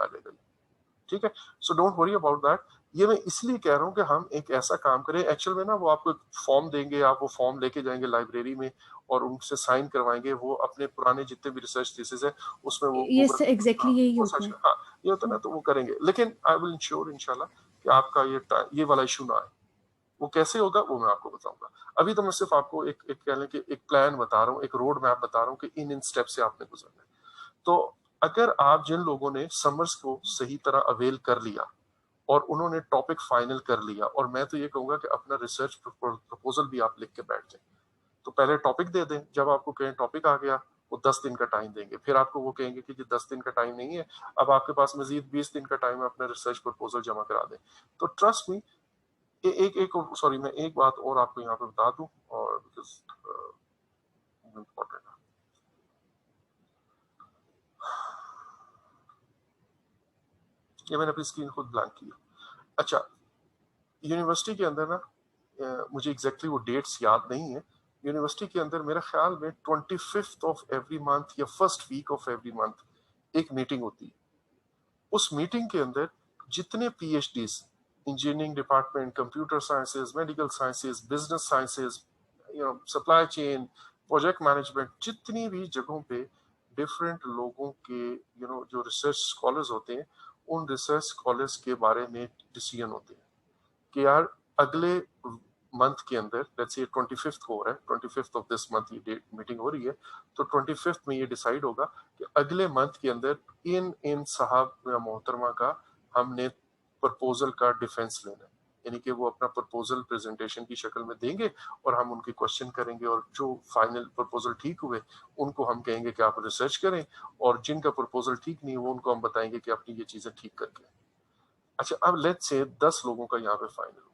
डालेगा, ठीक है। So don't worry about that. ये मैं इसलिए कह रहा हूँ कि हम एक ऐसा काम करें, एक्चुअल में ना वो आपको फॉर्म देंगे, आप वो फॉर्म लेके जाएंगे लाइब्रेरी में और उनसे साइन करवाएंगे, वो अपने पुराने जितने भी रिसर्च थीसिस है उसमें वो ये गूगल, एग्जैक्टली यही वो होता सच है। में, हाँ ये होता है ना, तो वो करेंगे। लेकिन आई विल इंश्योर इंशाल्लाह कि आपका ये वाला इशू ना आए। वो कैसे होगा वो मैं आपको बताऊंगा। अभी तो मैं सिर्फ आपको एक कह लें कि एक प्लान बता रहा हूँ, एक रोड मैप बता रहा हूँ कि इन स्टेप से आपने गुजरना है। तो अगर आप जिन लोगों ने समर्स को सही तरह अवेल कर लिया और उन्होंने टॉपिक फाइनल कर लिया, और मैं तो ये कहूंगा कि अपना रिसर्च प्रपोजल भी आप लिख के बैठ जाए। तो पहले टॉपिक दे दें, जब आपको कहें टॉपिक आ गया वो 10 दिन का टाइम देंगे, फिर आपको वो कहेंगे कि 10 दिन का टाइम नहीं है, अब आपके पास मजीद 20 दिन का टाइम है, अपना रिसर्च प्रपोजल जमा करा दें। तो ट्रस्ट मी, एक एक सॉरी, मैं एक बात और आपको यहाँ पे बता दूं, और बिकॉज इम्पोर्टेंट है। ये मैंने अपनी स्क्रीन खुद ब्लैंक की। अच्छा, यूनिवर्सिटी के अंदर ना, मुझे एग्जैक्टली वो डेट्स याद नहीं है, यूनिवर्सिटी के अंदर मेरा ख्याल में 25th ऑफ एवरी मंथ या first week of every month एक मीटिंग होती है। उस मीटिंग के अंदर जितने PhDs, engineering department, computer sciences, medical sciences, business sciences, supply chain, project management, जितनी भी जगहों पे डिफरेंट लोगों के जो रिसर्च स्कॉलर्स होते हैं, उन रिसर्च स्कॉलर्स के बारे में डिसीजन होते हैं कि यार अगले मंथ के अंदर, लेट्स से 25th को हो रहा है, 25th ऑफ दिस मंथ ये डेट मीटिंग हो रही है, तो 25th में ये डिसाइड होगा कि अगले मंथ के अंदर इन इन साहब या मोहतरमा का हमने प्रपोजल का डिफेंस लेना है। यानी कि वो अपना प्रपोजल प्रेजेंटेशन की शक्ल में देंगे और हम उनके क्वेश्चन करेंगे, और जो फाइनल प्रपोजल ठीक हुए उनको हम कहेंगे कि आप रिसर्च करें, और जिनका प्रपोजल ठीक नहीं हुआ उनको हम बताएंगे कि अपनी ये चीजें ठीक करके। अच्छा, अब लेट्स से 10 लोगों का यहाँ पे फाइनल हुआ।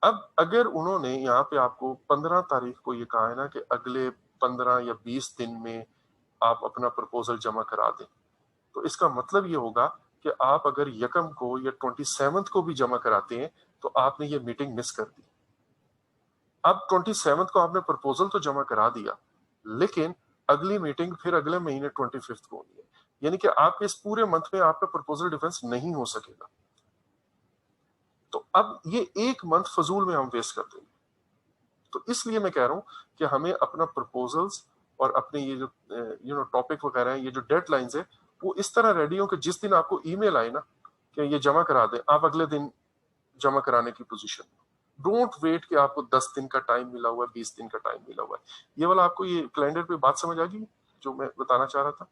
अब अगर उन्होंने यहाँ पे आपको 15 तारीख को ये कहा है ना कि अगले 15 या 20 दिन में आप अपना प्रपोजल जमा करा दें, तो इसका मतलब ये होगा कि आप अगर यकम को या 27th को भी जमा कराते हैं तो आपने ये मीटिंग मिस कर दी। अब 27th को आपने प्रपोजल तो जमा करा दिया, लेकिन अगली मीटिंग फिर अगले महीने 25th को होनी है, यानी कि आपके इस पूरे मंथ में आपका प्रपोजल डिफेंस नहीं हो सकेगा। तो अब ये एक मंथ फजूल में हम वेस्ट कर देंगे। तो इसलिए मैं कह रहा हूं कि हमें अपना प्रपोजल्स और अपने ये जो टॉपिक वगैरह है, ये जो डेडलाइंस है, वो इस तरह रेडी हो कि जिस दिन आपको ईमेल आए ना कि ये जमा करा दें, आप अगले दिन जमा कराने की पोजीशन। डोंट वेट कि आपको 10 दिन का टाइम मिला हुआ है, 20 दिन का टाइम मिला हुआ है। ये वाला आपको ये कैलेंडर पे बात समझ आ गई जो मैं बताना चाह रहा था?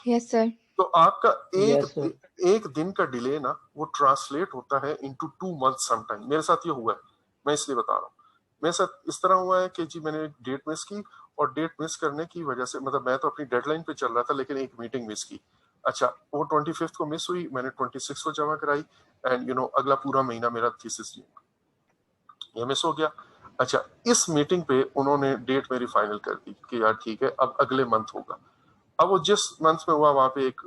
Yes sir. तो आपका यस सर। एक दिन का डिले ना, वो ट्रांसलेट होता है इनटू 2 मंथ समटाइम। मेरे साथ ये हुआ है, मैं इसलिए बता रहा हूँ। मेरे साथ इस तरह हुआ है कि जी मैंने डेट मिस की, और डेट मिस करने की वजह से, मतलब मैं तो अपनी डेडलाइन पे चल रहा था लेकिन एक मीटिंग मिस की। अच्छा, वो 25th को मिस हुई, मैंने 26 को जमा कराई, एंड अगला पूरा महीना मेरा थीसिस ये मिस हो गया। अच्छा, इस मीटिंग पे उन्होंने डेट मेरी फाइनल कर दी कि यार ठीक है अब अगले मंथ होगा। अब वो जिस मंथ में हुआ, वहां पे एक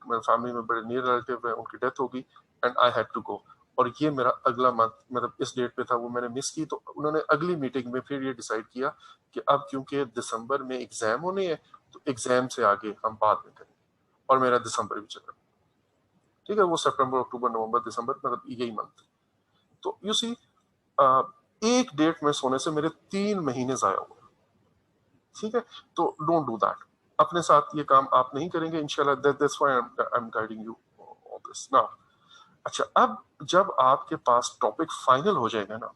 फैमिली में बड़े नियर रिलेटिव है, उनकी डेथ हो गई, and I had to go. और ये मेरा अगला मंथ, मतलब इस डेट पे था, वो मैंने मिस की। तो उन्होंने अगली मीटिंग में फिर ये डिसाइड किया कि अब क्योंकि दिसंबर में एग्जाम होने हैं, तो एग्जाम से आगे हम बाद में करेंगे। और मेरा दिसंबर भी चला, ठीक है, वो सितंबर, अक्टूबर, नवंबर, दिसंबर, मतलब यही मंथ। तो यू सी, एक डेट में सोने से मेरे 3 महीने जाया हुआ, ठीक है। तो डोंट डू दैट, अपने साथ ये काम आप नहीं करेंगे इंशाल्लाह। That's why I am guiding you on this now. अच्छा, अब जब आपके पास टॉपिक फाइनल हो जाएगा ना,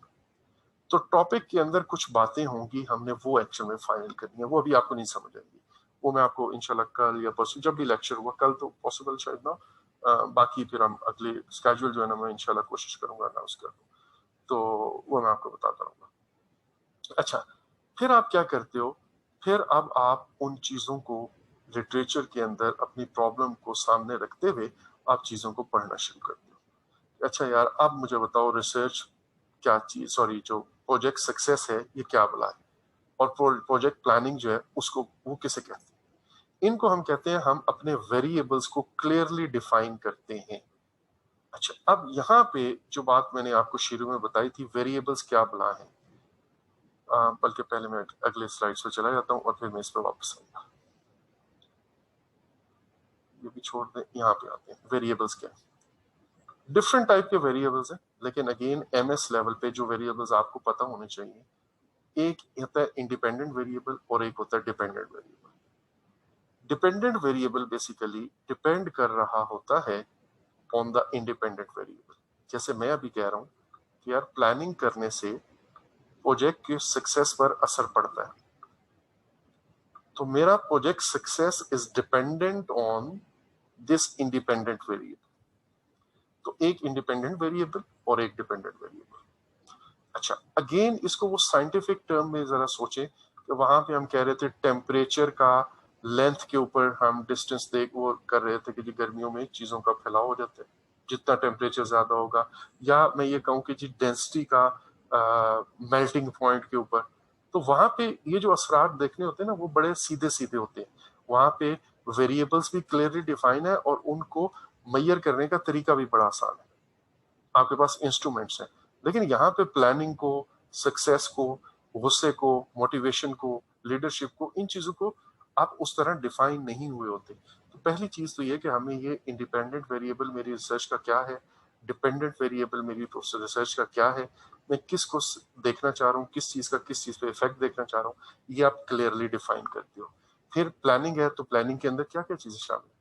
तो टॉपिक के अंदर कुछ बातें होंगी, हमने वो एक्चुअल में फाइनल करनी है, वो अभी आपको नहीं समझ आएगी। वो मैं आपको इंशाल्लाह कल या परसों जब भी लेक्चर हुआ, कल तो पॉसिबल शायद ना, बाकी फिर हम अगले स्केड्यूल जो है ना, मैं इंशाल्लाह कोशिश करूंगा अनाउंस कर दूं, तो वो मैं आपको बताता रहूंगा। अच्छा, फिर आप क्या करते हो? फिर अब आप उन चीजों को लिटरेचर के अंदर अपनी प्रॉब्लम को सामने रखते हुए आप चीजों को पढ़ना शुरू करते हो। अच्छा यार, अब मुझे बताओ रिसर्च क्या चीज, सॉरी, जो प्रोजेक्ट सक्सेस है ये क्या बला है, और प्रोजेक्ट प्लानिंग जो है उसको वो किसे कहते हैं? इनको हम कहते हैं, हम अपने वेरिएबल्स को क्लियरली डिफाइन करते हैं। अच्छा, अब यहाँ पे जो बात मैंने आपको शुरू में बताई थी, वेरिएबल्स क्या बला है, बल्कि पहले मैं अगले स्लाइड पे चला जाता हूँ और फिर मैं इस पर वापस आऊंगा। ये भी छोड़ दें, यहाँ पे आते हैं वेरिएबल्स क्या है। डिफरेंट टाइप के वेरिएबल्स हैं, लेकिन अगेन एमएस लेवल पे जो वेरिएबल्स आपको पता होने चाहिए, एक होता है इंडिपेंडेंट वेरिएबल और एक होता है dependent variable. Dependent variable basically depend कर रहा होता है ऑन द इंडिपेंडेंट वेरिएबल। जैसे मैं अभी कह रहा हूं कि यार प्लानिंग करने से प्रोजेक्ट के सक्सेस पर असर पड़ता है, तो मेरा project success is dependent on this independent variable. तो एक इंडिपेंडेंट वेरिएबल और एक डिपेंडेंट वेरिएबल। अच्छा, अगेन इसको वो साइंटिफिक टर्म में जरा सोचें कि वहां पे हम कह रहे थे टेम्परेचर का लेंथ के ऊपर हम डिस्टेंस देख वो कर रहे थे कि जी गर्मियों में चीजों का फैलाव हो जाता है जितना टेम्परेचर ज्यादा होगा, या मैं ये कहूँ कि जी डेंसिटी का मेल्टिंग पॉइंट के ऊपर। तो वहां पे ये जो असरात देखने होते हैं ना वो बड़े सीधे सीधे होते हैं, वहां पे वेरिएबल्स भी क्लियरली डिफाइन है और उनको मैयर करने का तरीका भी बड़ा आसान है, आपके पास इंस्ट्रूमेंट्स हैं। लेकिन यहाँ पे प्लानिंग को, सक्सेस को, गुस्से को, मोटिवेशन को, लीडरशिप को, इन चीजों को आप उस तरह डिफाइन नहीं हुए होते। तो पहली चीज तो ये कि हमें ये इंडिपेंडेंट वेरिएबल मेरी रिसर्च का क्या है, डिपेंडेंट वेरिएबल मेरी रिसर्च का क्या है, मैं किसको देखना चाह रहा हूँ, किस चीज का किस चीज पे इफेक्ट देखना चाह रहा हूँ, ये आप क्लियरली डिफाइन करते हो। फिर प्लानिंग है तो प्लानिंग के अंदर क्या क्या चीजें शामिल है,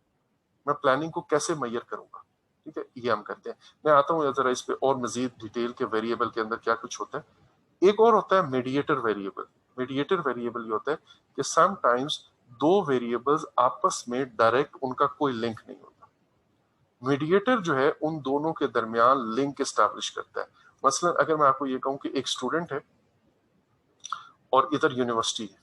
मैं प्लानिंग को कैसे मैयर करूंगा, ठीक है, ये हम करते हैं। मैं आता हूँ जरा इस पे और मजीद डिटेल के वेरिएबल के अंदर क्या कुछ होता है। एक और होता है मीडिएटर वेरिएबल। मीडिएटर वेरिएबल ये होता है कि समटाइम्स दो वेरिएबल्स आपस में डायरेक्ट उनका कोई लिंक नहीं होता, मीडिएटर जो है उन दोनों के दरमियान लिंक एस्टैब्लिश करता है। मसलन अगर मैं आपको ये कहूं कि एक स्टूडेंट है और इधर यूनिवर्सिटी है,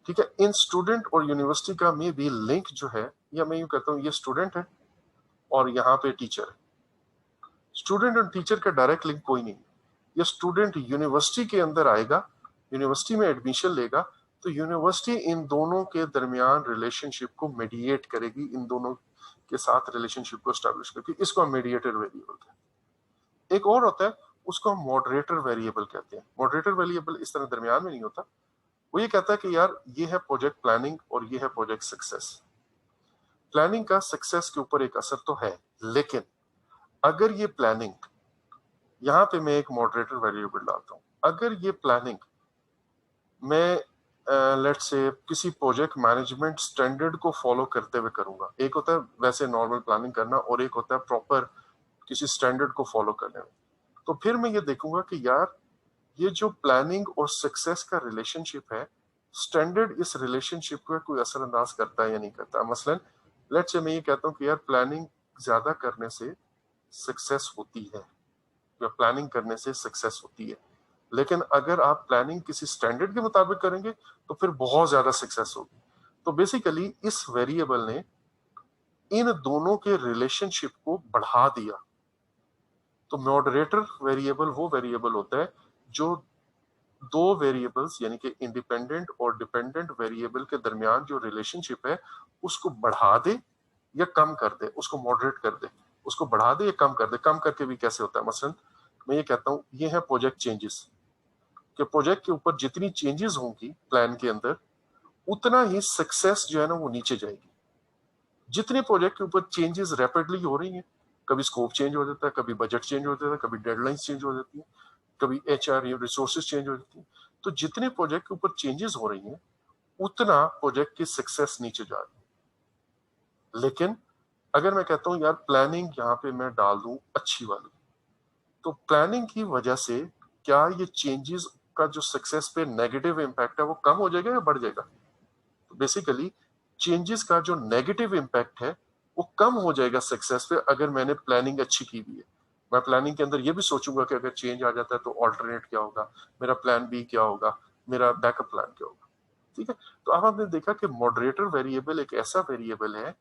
ठीक है, इन स्टूडेंट और यूनिवर्सिटी का में भी लिंक जो है, या मैं यूं कहता हूं ये स्टूडेंट है और यहाँ पे टीचर है, स्टूडेंट और टीचर का डायरेक्ट लिंक कोई नहीं है। ये स्टूडेंट यूनिवर्सिटी के अंदर आएगा, यूनिवर्सिटी में एडमिशन लेगा, तो यूनिवर्सिटी इन दोनों के दरमियान रिलेशनशिप को मीडिएट करेगी, इन दोनों के साथ रिलेशनशिप को एस्टैब्लिश करके, इसको हम मीडिएटर वेरिएबल कहते हैं। एक और होता है उसको हम मॉडरेटर वेरिएबल कहते हैं। मॉडरेटर वेरिएबल इस तरह दरमियान में नहीं होता, वो ये कहता है कि यार ये है प्रोजेक्ट प्लानिंग और ये है प्रोजेक्ट सक्सेस। प्लानिंग का सक्सेस के ऊपर एक असर तो है, लेकिन अगर ये प्लानिंग, यहां पे मैं एक मॉडरेटर वेरिएबल डालता हूं, अगर ये प्लानिंग मैं लेट्स से किसी प्रोजेक्ट मैनेजमेंट स्टैंडर्ड को फॉलो करते हुए करूंगा, एक होता है वैसे नॉर्मल प्लानिंग करना और एक होता है प्रॉपर किसी स्टैंडर्ड को फॉलो करने में, तो फिर मैं ये देखूंगा कि यार ये जो प्लानिंग और सक्सेस का रिलेशनशिप है, स्टैंडर्ड इस रिलेशनशिप को कोई असरअंदाज करता है या नहीं करता। मसलन लेट्स से मैं ये कहता हूँ कि यार प्लानिंग ज्यादा करने से सक्सेस होती है, या प्लानिंग करने से सक्सेस होती है, लेकिन अगर आप प्लानिंग किसी स्टैंडर्ड के मुताबिक करेंगे तो फिर बहुत ज्यादा सक्सेस होगी। तो बेसिकली इस वेरिएबल ने इन दोनों के रिलेशनशिप को बढ़ा दिया। तो मॉडरेटर वेरिएबल वो वेरिएबल होता है जो दो वेरिएबल्स यानी कि इंडिपेंडेंट और डिपेंडेंट वेरिएबल के दरमियान जो रिलेशनशिप है उसको बढ़ा दे या कम कर दे, उसको मॉडरेट कर दे, उसको बढ़ा दे या कम कर दे। कम करके भी कैसे होता है, मसलन मैं ये कहता हूं ये है प्रोजेक्ट चेंजेस, कि प्रोजेक्ट के ऊपर जितनी चेंजेस होंगी प्लान के अंदर उतना ही सक्सेस जो है ना वो नीचे जाएगी। जितने प्रोजेक्ट के ऊपर चेंजेस रैपिडली हो रही हैं, कभी स्कोप चेंज हो जाता है, कभी बजट चेंज हो जाता है, कभी डेडलाइंस चेंज हो जाती है, कभी एचआर रिसोर्सेज चेंज हो जाती है, तो जितने प्रोजेक्ट के ऊपर चेंजेस हो रही हैं उतना प्रोजेक्ट की सक्सेस नीचे जा रही है। लेकिन अगर मैं कहता हूं यार प्लानिंग यहाँ पे मैं डाल दूं अच्छी वाली, तो प्लानिंग की वजह से क्या ये चेंजेस का जो सक्सेस पे नेगेटिव इम्पैक्ट है वो कम हो जाएगा या बढ़ जाएगा? तो बेसिकली चेंजेस का जो नेगेटिव इम्पैक्ट है वो कम हो जाएगा सक्सेस पे, अगर मैंने प्लानिंग अच्छी की हुई है। मैं प्लानिंग के अंदर ये भी सोचूंगा कि अगर चेंज आ जाता है तो ऑल्टरनेट क्या होगा, मेरा प्लान बी क्या होगा, मेरा बैकअप प्लान क्या होगा, ठीक है। तो अब आपने देखा कि मॉडरेटर वेरिएबल एक ऐसा वेरिएबल है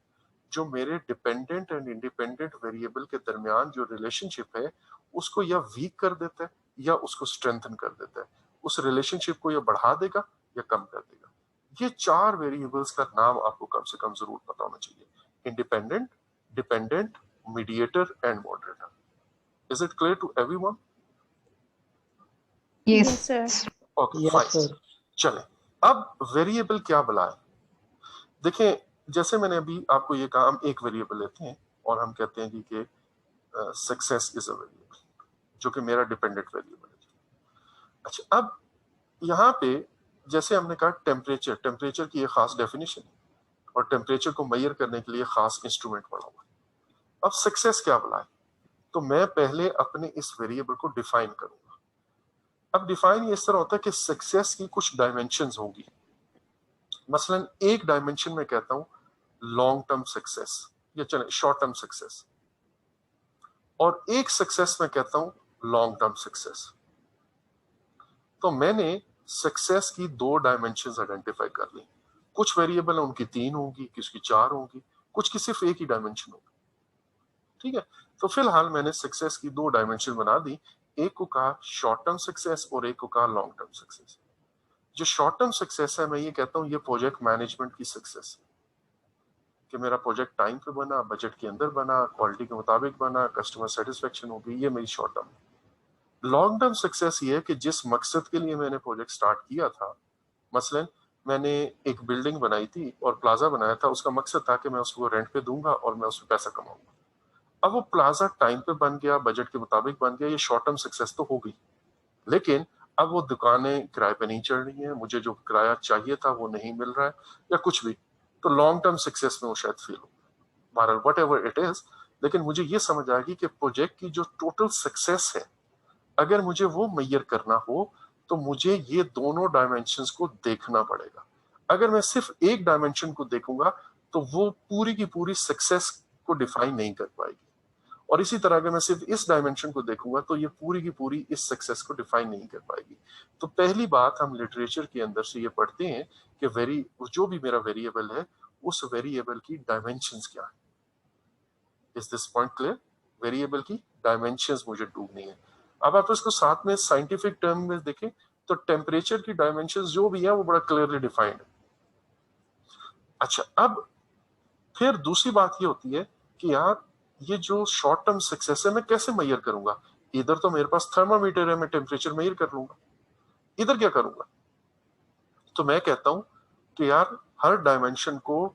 जो मेरे डिपेंडेंट एंड इंडिपेंडेंट वेरिएबल के दरमियान जो रिलेशनशिप है उसको या वीक कर देता है या उसको स्ट्रेंथन कर देता है, उस रिलेशनशिप को या बढ़ा देगा या कम कर देगा। ये चार वेरिएबल्स का नाम आपको कम से कम जरूर पता होना चाहिए, independent, dependent, mediator and moderator. Is it clear to everyone? Yes, sir. Okay yes fine. Sir. चलें अब वेरिएबल क्या बुलाएं। देखें जैसे मैंने अभी आपको ये कहा, हम एक वेरिएबल लेते हैं और हम कहते हैं कि सक्सेस इज अ वेरिएबल, जो कि मेरा डिपेंडेंट वेरिएबल है। अच्छा, अब यहाँ पे जैसे हमने कहा टेम्परेचर, टेम्परेचर की एक खास डेफिनेशन है और टेम्परेचर को मेजर करने के लिए खास इंस्ट्रूमेंट बना हुआ है। अब सक्सेस क्या बुलाए, तो मैं पहले अपने इस वेरिएबल को डिफाइन करूंगा। अब डिफाइन इस तरह होता है कि सक्सेस की कुछ डायमेंशंस होंगी। मसलन एक डायमेंशन में कहता हूं लॉन्ग टर्म सक्सेस, या चले शॉर्ट टर्म सक्सेस, और एक सक्सेस में कहता हूं लॉन्ग टर्म सक्सेस। तो मैंने सक्सेस की दो डायमेंशंस आइडेंटिफाई कर ली। कुछ वेरिएबल है उनकी 3 होंगी, किसकी 4 होंगी, कुछ की सिर्फ एक ही डायमेंशन होगी। ठीक है, तो फिलहाल मैंने सक्सेस की दो डायमेंशन बना दी, एक को कहा शॉर्ट टर्म सक्सेस और एक को कहा लॉन्ग टर्म सक्सेस। जो शॉर्ट टर्म सक्सेस है, मैं ये कहता हूं ये प्रोजेक्ट मैनेजमेंट की सक्सेस है, कि मेरा प्रोजेक्ट टाइम पे बना, बजट के अंदर बना, क्वालिटी के मुताबिक बना, कस्टमर सेटिस्फेक्शन होगी, ये मेरी शॉर्ट टर्म है। लॉन्ग टर्म सक्सेस ये है कि जिस मकसद के लिए मैंने प्रोजेक्ट स्टार्ट किया था, मसलन मैंने एक बिल्डिंग बनाई थी और प्लाजा बनाया था, उसका मकसद था कि मैं उसको रेंट पे दूंगा और मैं उसमें पैसा कमाऊंगा। अब वो प्लाजा टाइम पे बन गया, बजट के मुताबिक बन गया, ये शॉर्ट टर्म सक्सेस तो हो गई। लेकिन अब वो दुकानें किराए पे नहीं चढ़ रही हैं, मुझे जो किराया चाहिए था वो नहीं मिल रहा है, या कुछ भी, तो लॉन्ग टर्म सक्सेस में वो शायद फेल हो। बहरहाल वट एवर इट इज, लेकिन मुझे ये समझ आएगी कि प्रोजेक्ट की जो टोटल सक्सेस है, अगर मुझे वो मेजर करना हो तो मुझे ये दोनों डायमेंशंस को देखना पड़ेगा। अगर मैं सिर्फ एक डायमेंशन को देखूंगा तो वो पूरी की पूरी सक्सेस को डिफाइन नहीं कर पाएगी, और इसी तरह अगर मैं सिर्फ इस डायमेंशन को देखूंगा तो ये पूरी की पूरी इस सक्सेस को डिफाइन नहीं कर पाएगी। तो पहली बात हम लिटरेचर के अंदर से ये पढ़ते हैं कि जो भी मेरा वेरिएबल है, उस वेरिएबल की डायमेंशंस क्या है। Is this point clear? Variable की डायमेंशंस मुझे ढूंढनी है। अब आप इसको साथ में साइंटिफिक टर्म में देखें तो टेम्परेचर की डायमेंशंस जो भी है वो बड़ा क्लियरली डिफाइंड है। अच्छा, अब फिर दूसरी बात ये होती है कि यार ये जो शॉर्ट टर्म सक्सेस है मैं कैसे मेजर करूंगा। इधर तो मेरे पास थर्मामीटर है, मैं टेम्परेचर मेजर कर लूंगा, इधर क्या करूंगा। तो मैं कहता हूं कि यार हर डायमेंशन को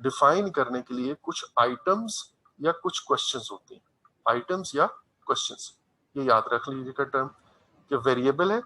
डिफाइन करने के लिए कुछ आइटम्स या कुछ क्वेश्चंस होते हैं। आइटम्स या क्वेश्चंस, ये याद रख लीजिएगा टर्म, कि वेरिएबल है